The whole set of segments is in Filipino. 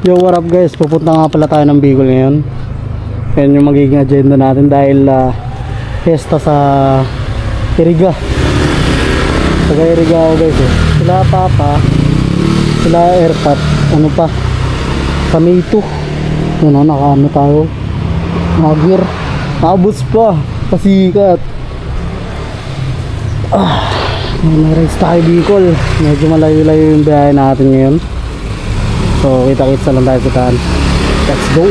Yo, what up guys? Pupunta nga pala tayo ng Bicol ngayon. Yan yung magiging agenda natin dahil fiesta sa Iriga. Taga Iriga ako guys eh. Sila Papa, sila Airpat, ano pa, kami ito. Yan o, nakaano tayo. Magir, nakabus pa, pasikat. May-race tayo Bicol. Medyo malayo-layo yung biyahe natin ngayon. So kita-kits na lang tayo sa taan. Let's go!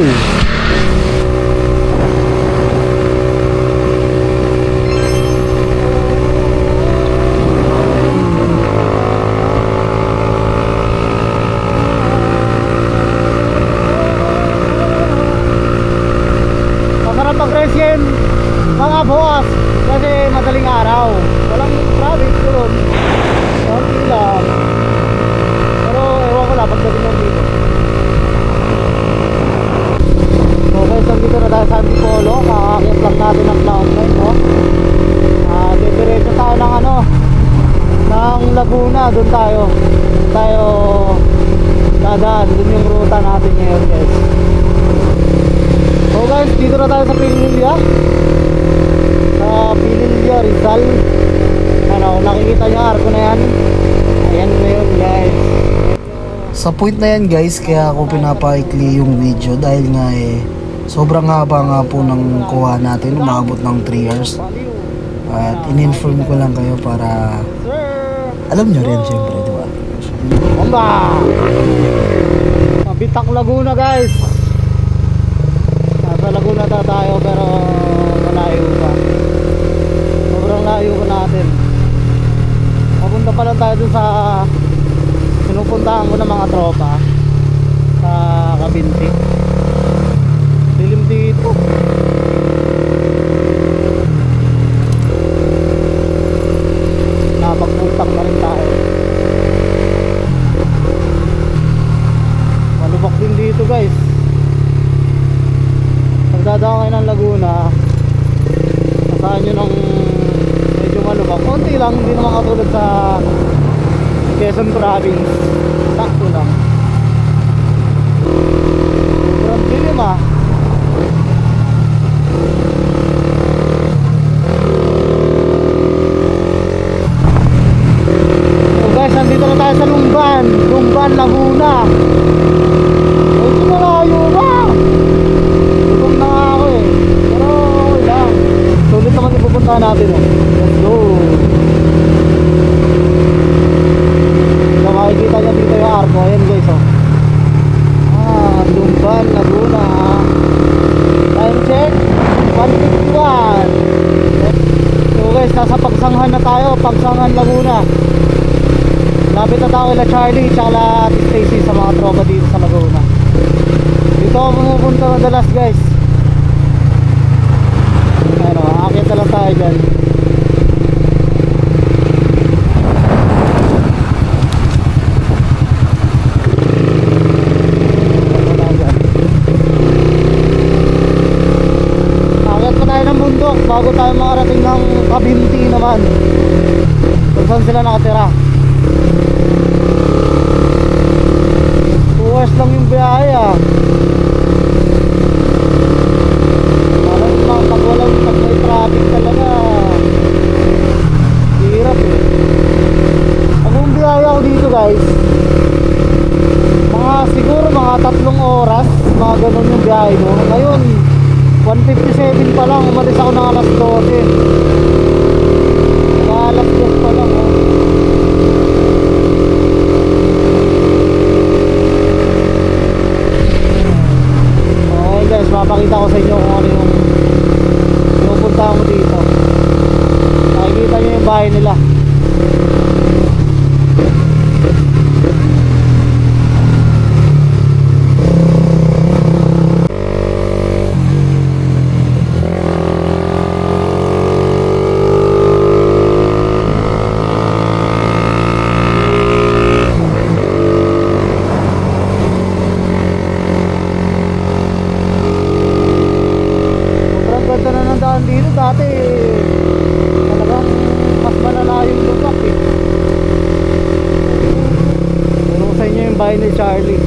Masarap mag-race yan mga boss kasi madaling araw. Walang traffic doon. Konti lang. Pero ewan ko lang pagdating ng dito. Okay, so dito na tayo sa Antipolo. Kakakit lang natin ang Cloud9, no? Diretso tayo ng ano, ng Laguna. Doon tayo dadaan. Doon yung ruta natin ngayon guys. So guys, dito na tayo sa Pililla. Sa Pililla, Rizal. Ano, nakikita nyo arko na yan. Ayan na yun guys. Sa point na yan guys, kaya ako pinapaikli yung video dahil nga sobrang haba nga po ng kuha natin, umabot ng 3 hours. At in-inform ko lang kayo para alam nyo rin syempre, di ba? Bomba! Bitak Laguna guys. Nasa Laguna tayo pero malayo pa. Sobrang layo pa natin. Papunta pa lang tayo dun sa pinupuntahan ko ng mga tropa sa Kabinti. Dilim dito. Napagpuntak na rin tayo. Malubak din dito guys. Pagdadaan kayo ng Laguna, nasaan nyo ng medyo malubak. Konti lang, hindi naman katulad sa Quezon Province. Sakto lang. Sobrang dilim ah. So guys, nandito na tayo sa Lumban, Laguna. Medyo malayo pa. Tulog na nga ako eh. Pero okay lang. Sulit naman ipupuntahan natin eh. Let's go. Makikita nyo dito yung arko. Ayan guys oh. Lumban, Laguna. Time check 1:51. So guys, nasa Pagsanghan na tayo. Pagsanghan, Laguna. Lapit na tayo kila Charlie tsaka Stacy sa mga tropa dito sa Laguna. Dito ako pumupunta madalas guys. Ano, akit na lang tayo dyan. Bago tayo makarating ng Kabinti naman kung saan sila nakatira. 2 hours lang yung biyahe ah. Pag may traffic talaga hirap eh. Pag bumiyahe ako dito guys, siguro mga 3 oras, mga ganun yung biyahe mo. Ngayon 1:57 pa lang, umalis ako ng alas 12. Alas 10 pa lang oh. Okay guys, mapakita ko sa inyo kung ano yung pinupunta ko dito. Nakikita nyo yung bahay nila. Dati talagang mas malala yung lupak eh. Pero sa inyo yung bahay ni Charlie.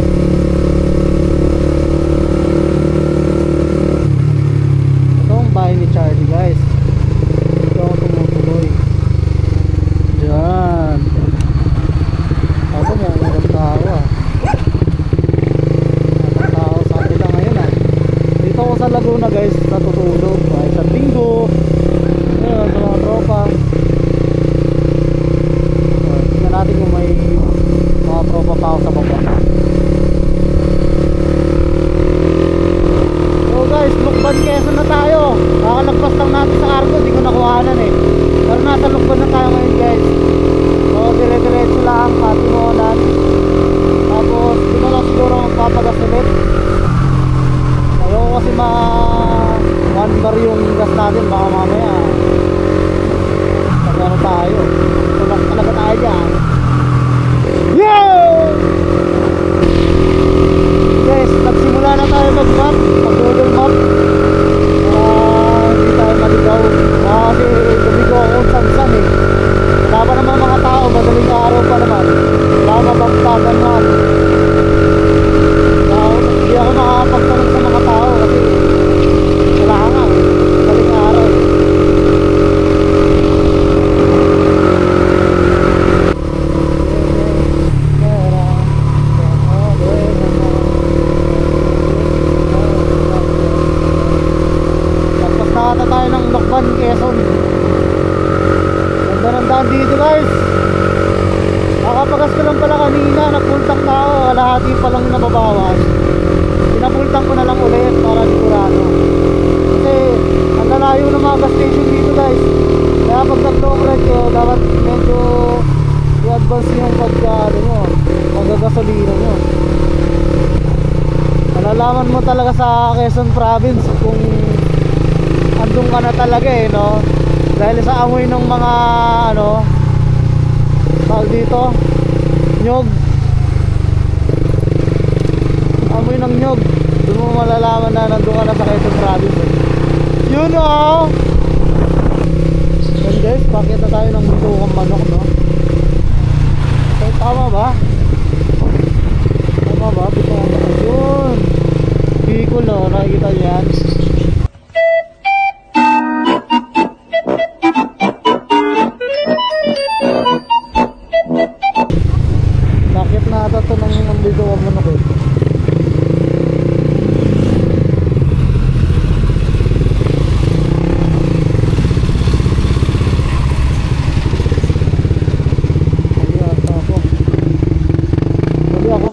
oras ko lang pala kanina, nagpultak na ako, kalahati pa lang yung nababawas. Pinapultak ko na lang ulit para sigurado. Kasi ang lalayo ng mga gas station dito guys. Kaya pag nag-long ride ko, dapat medyo i-advance yung pagkagasolina nyo. Malalaman mo talaga sa Quezon Province kung andun ka na talaga eh, no? Dahil sa amoy ng mga tawag dito, nyog, amoy ng nyog, doon mo malalaman na nandun ka na sa Quezon Province eh. Yun oh! Yan guys, bakit na tayo ng bitukang manok, no? So, tama ba? Tama ba? Bitukang manok yun. Bicol, no? Nakikita niyo yan? Bakit na ata ito ng bitukang manok eh?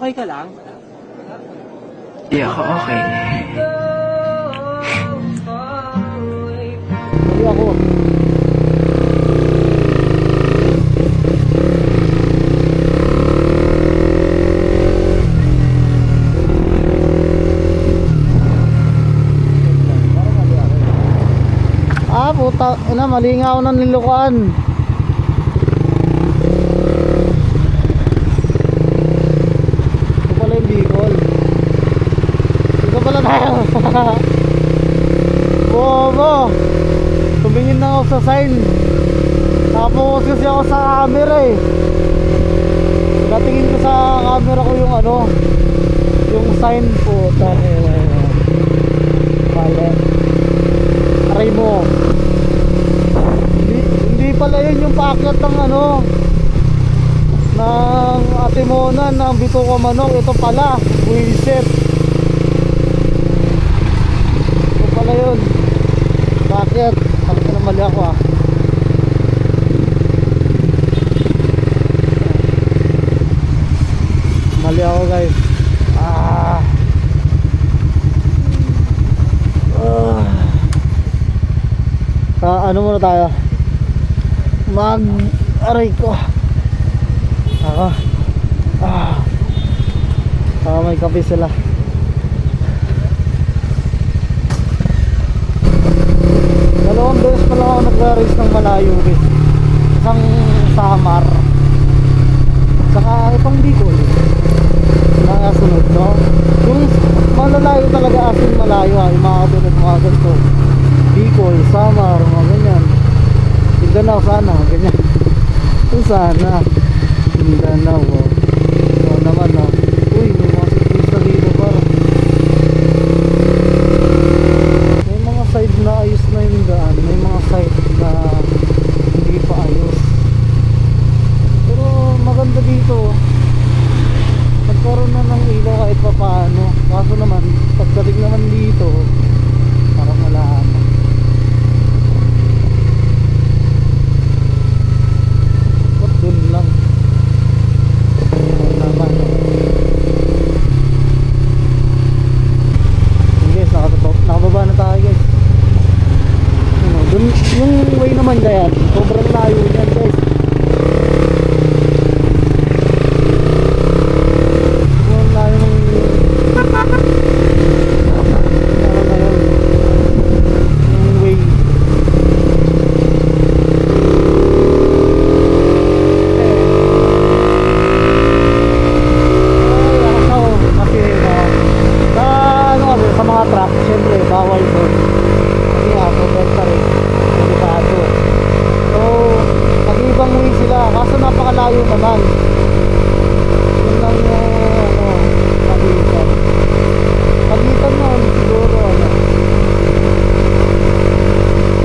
Okay ka lang? Di ako okay. Hindi ako. Puta, mali nga ako ng nilukuan. Ito pala yung Bicol. Ito pala tayo. Bobo, tumingin na ako sa sign. Nakapokus kasi ako sa camera eh. Natingin ko sa camera ko yung sign po. Mali. Aray mo. Hindi pala yun yung paakyat ng ng Atimonan ng Bituka Manok. Ito pala, buwisit. Ito pala yun. Bakit? Bakit na mali ako ah. Mali ako guys. Ano muna tayo? Aray ko. May kape sila. Dalawang beses pala ako nag-race ng malayo eh. Isang Samar, saka itong Bicol. Nakasunod, no? Yung malalayo talaga asin malayo ha. Yung mga katulad mga ganito, Bicol, Samar, mga ganyan. Mindanao sana, ganyan. Kung sana Mindanao, oh. Oo naman, no? Uy, may mga siklista dito parang. May mga side na ayos na yung daan. May mga side na hindi pa ayos. Pero maganda dito. Nagkaroon na ng ilaw kahit pa paano. Kaso naman, pagdating naman dito, parang wala na. Ba't dun lang? Naman. Guys, nakababa na tayo guys. Dun, yung way naman na yan, sobrang layo yan guys. Sobrang layo ng yung way. Sa mga truck, syempre bawal doon kasi nga protector eh, delikado. So mag-ibang way sila kaso napakalayo naman. Yun lang yung pagitan nun siguro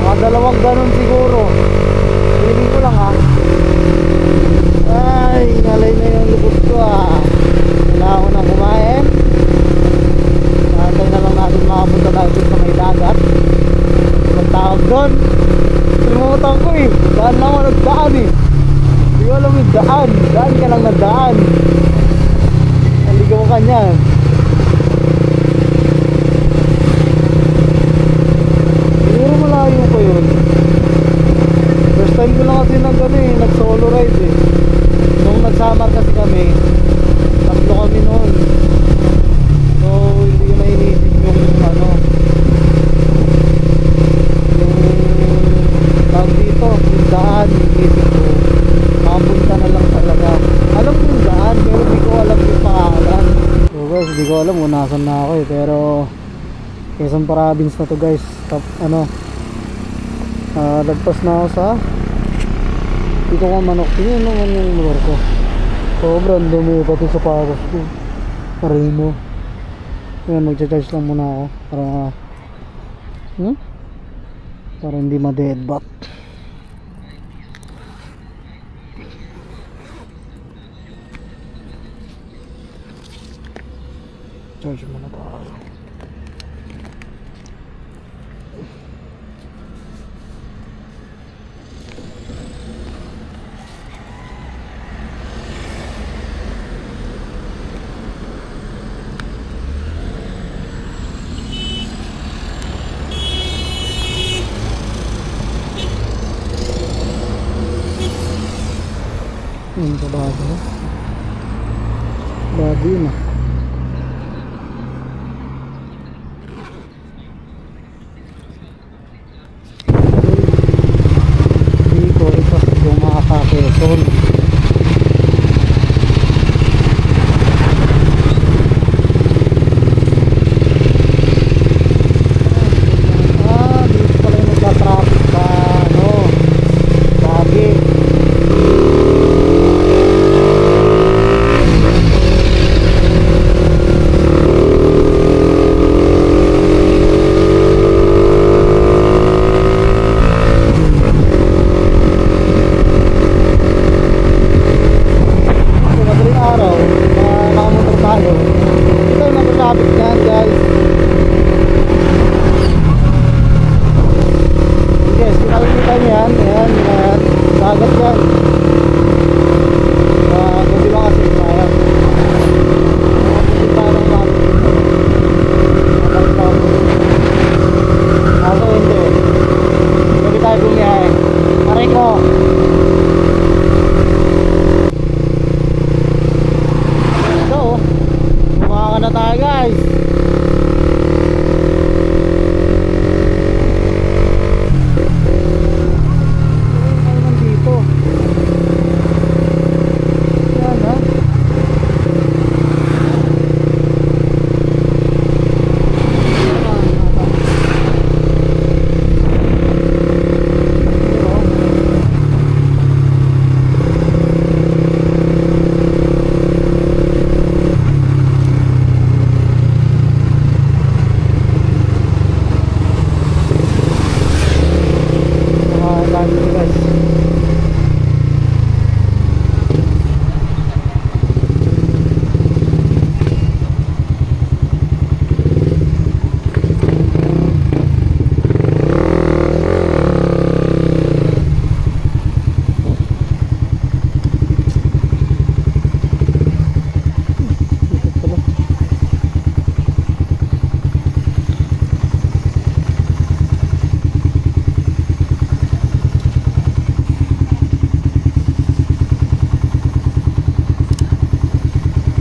mga dalawang ganun siguro, feeling ko lang ha. Ay, nalay na yung lubot ko ah. Wala ako na kumain. Antay na lang natin makapunta tayo dun sa may dagat. Ang tawag doon, limutan ko eh. Daan lang ako nagdaan eh. Hindi ko alam yung daan. Daan ka lang na daan. Samar kasi kami, tatlo kami noon. So hindi ko na iniisip yung ano, yung tawag dito, yung daan. Iniisip ko makapunta na lang talaga. Alam ko yung daan pero hindi ko alam yung pangalan. So guys, hindi ko alam kung nasan na ako eh, pero Quezon Province na to guys. Top, lagpas na ako sa dito ko manok. Tingnan naman yung motor ko, sobrang dumi pati sa paros ko. Parino. Yan, magcha-charge lang muna ako para hindi ma-deadbat. Charge muna tayo. Kabado na. Kabado yun ah. Hindi ko isa yung mga ka-Quezon. Dito pala yung nagka-traffic sa Baguio.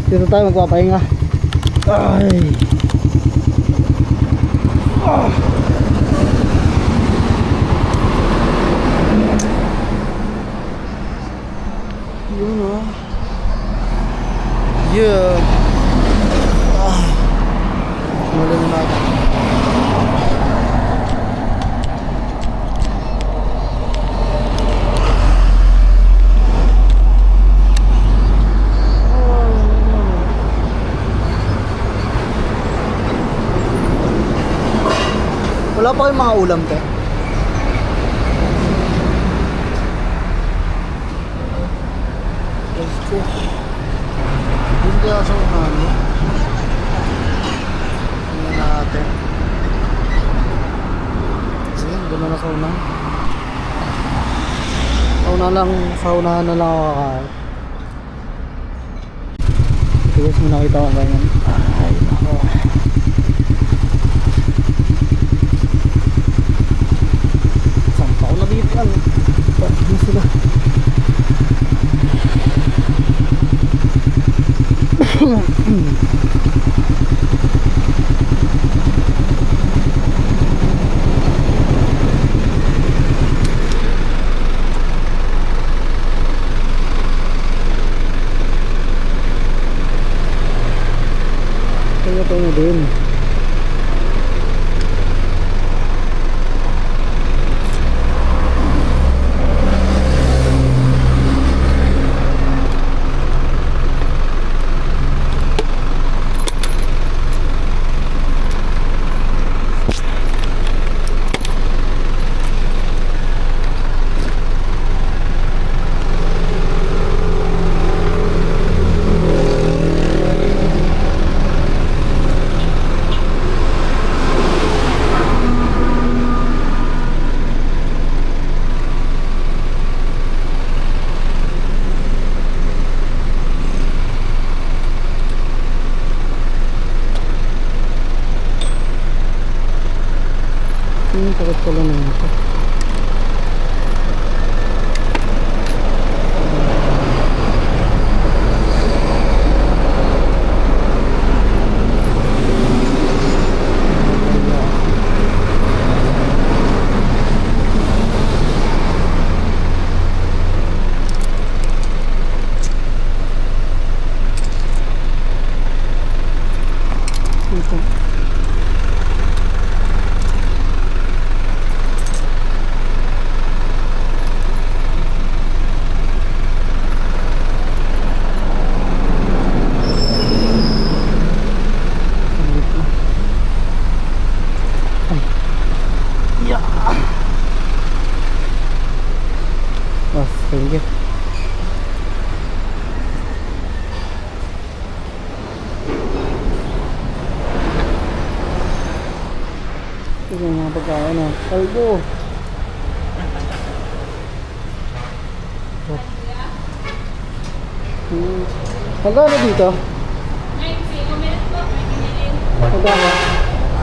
Dito tayo magpapahinga. Ay. Yun ah. Yeah. Malam na natin. Wala pa kayong mga ulam, te? Let's go. Doon kaya sa unahan. Tingnan natin. Sige, doon na sa unahan. Sa unahan na lang ako kakain. Sige, may nakita ko ganyan. Ay, nako. Ano sila? motor mo din. Sakit pala na ito. Ito. Thank you. Ito yung mga pagkain na kalbo. Magkano dito? 90. Kumilit po. May kinilin. Magkano?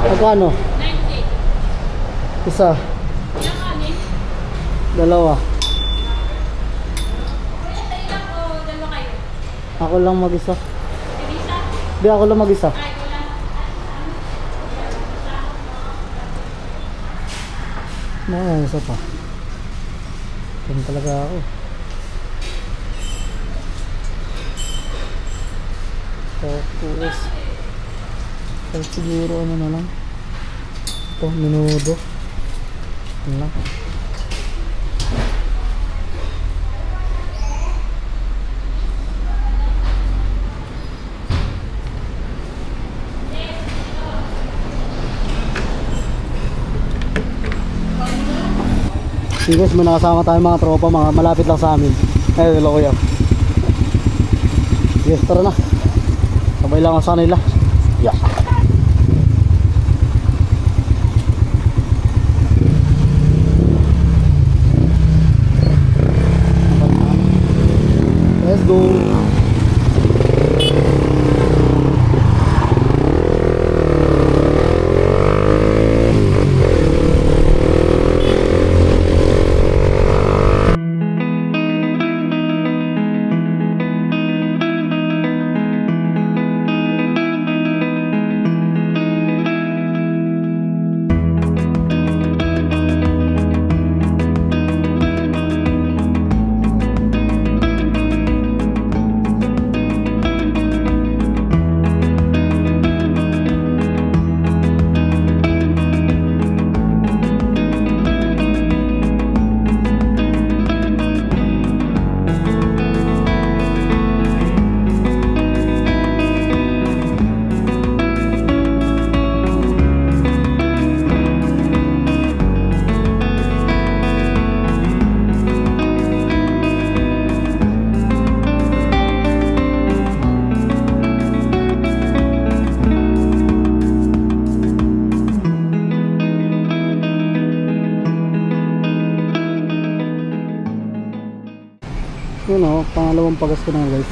Magkano? 90. Isa, Yung kanin. dalawa. Kuya, tayo lang o dalawa kayo? Ako lang mag-isa. Elisa? Di ako lang mag-isa. Ay, wala. Isa pa. Yan talaga ako. Tapos kahit siguro ano na lang. Ito, menudo. Yan lang. Guys, may nakasama tayong mga tropa, mga malapit lang sa amin. Ay, hello kuya. Yes, tara na. Sabay lang ako sa nila. Yeah. Let's go. Yun o, pangalawang pagas ko na guys.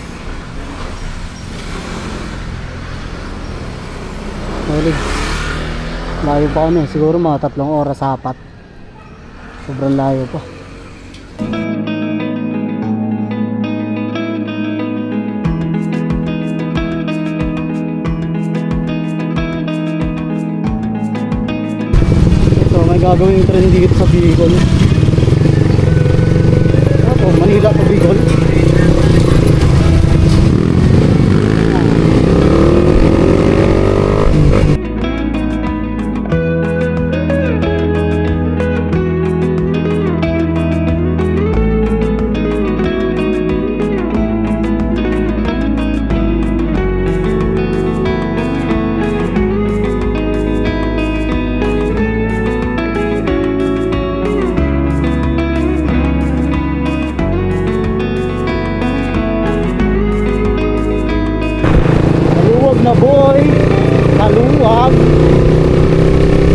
Malig. Layo pa kami, siguro mga 3 oras apat. Sobrang layo pa. So may gagawin yung trend dito sa Bicol. Manila to Bicol. Boy, Kaluwag,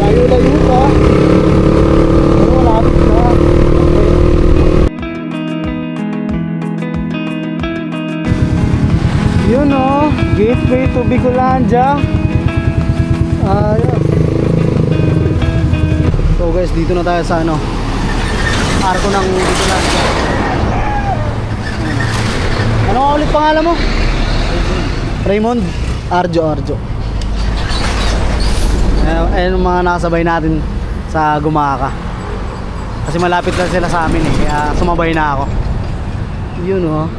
layo-layo ka. Pero malapit na. Yun oh, gateway to Bicolandia. Ayos. So guys, dito na tayo sa ano, arko ng Bicolandia. Ano nga ulit pangalan mo? Raymond? Arjo. Ayun ang mga nakasabay natin sa Gumaka. Kasi malapit lang sila sa amin eh, kaya sumabay na ako. Yun oh.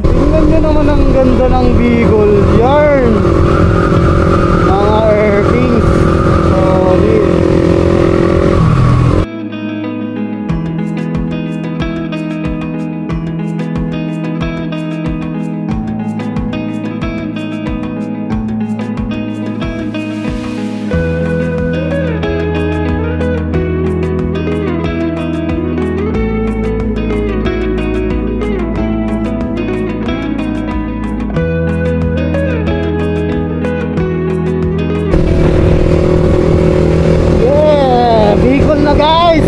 Tingnan nyo naman ang ganda ng Bicol Yarn. Mga airkings. Solid. Bicol na guys.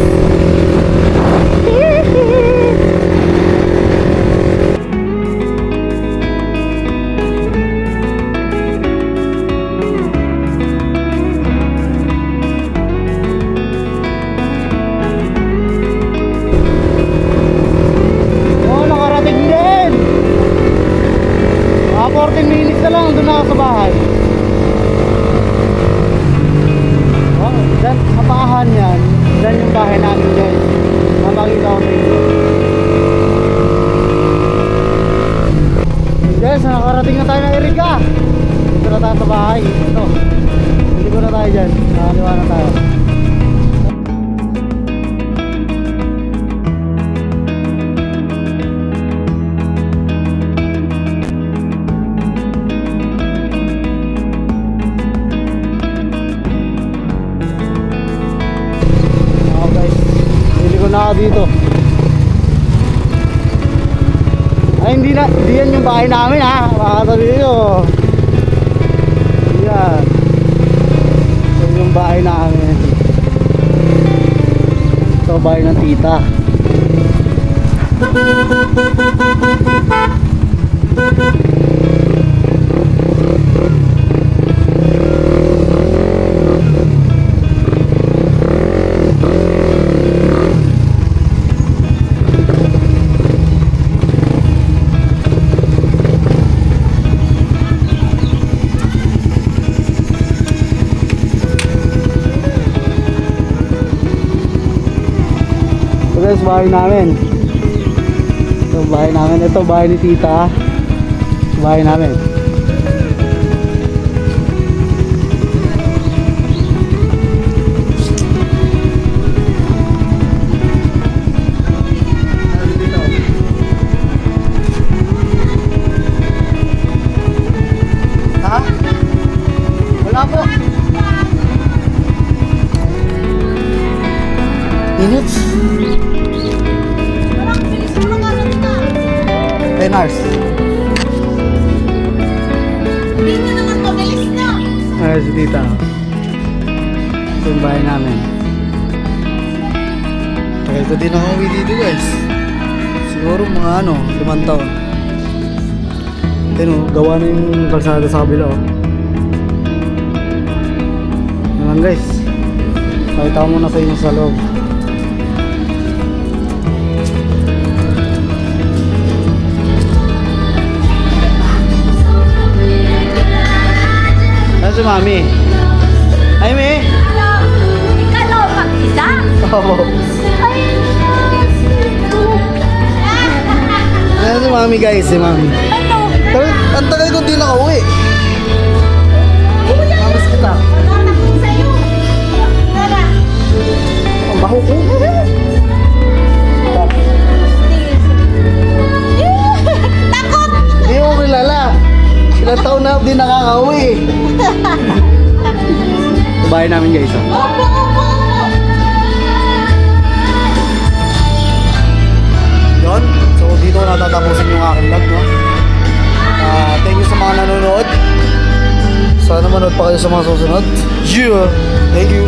Oh, nakarating din. 14 minutes na lang doon ako sa bahay. Oh, dyan, sa pahan yan. Dyan yung bahay namin guys. Mapakita ko sa inyo. Guys, nakarating na tayo ng Iriga. Dito na tayo sa bahay. Ito. Hindi ko na tayo dyan. Nakaliwa na tayo. Na ako dito. Ay hindi yan yung bahay namin ha. Makakatabi nyo. Yan. Ito yung bahay namin. Ito bahay ng tita. Guys, bahay namin. Ito bahay namin. Ito bahay ni tita. Bahay namin. Ha? Wala po. Minutes? 10 hours. Hindi na naman mabilis na. Ayos dito. Ito yung bahay namin. Tagal ko din ako uwi dito guys. Siguro mga 5 taon. Ito gawa na yung kalsada sa kabila oh. Naman guys. Pakita ko muna sa inyo sa loob. Si Mami. Ay, me. Ikaw lang mag-isa. Opo. Ayan si mami guys, si mami. Ano? Pero ang tagal ko di nakauwi. Mamas kita. Wala ko sa'yo. Tara. Ang baho ko. Takot! Hindi mo kilala. Ilang taon na di nakakauwi. Bahay namin guys. Oh. Opo, opo, opo. Yun. So dito ko natatapusin yung aking vlog, no? Thank you sa mga nanonood. Sana manood pa kayo sa mga susunod. Yeah! Thank you!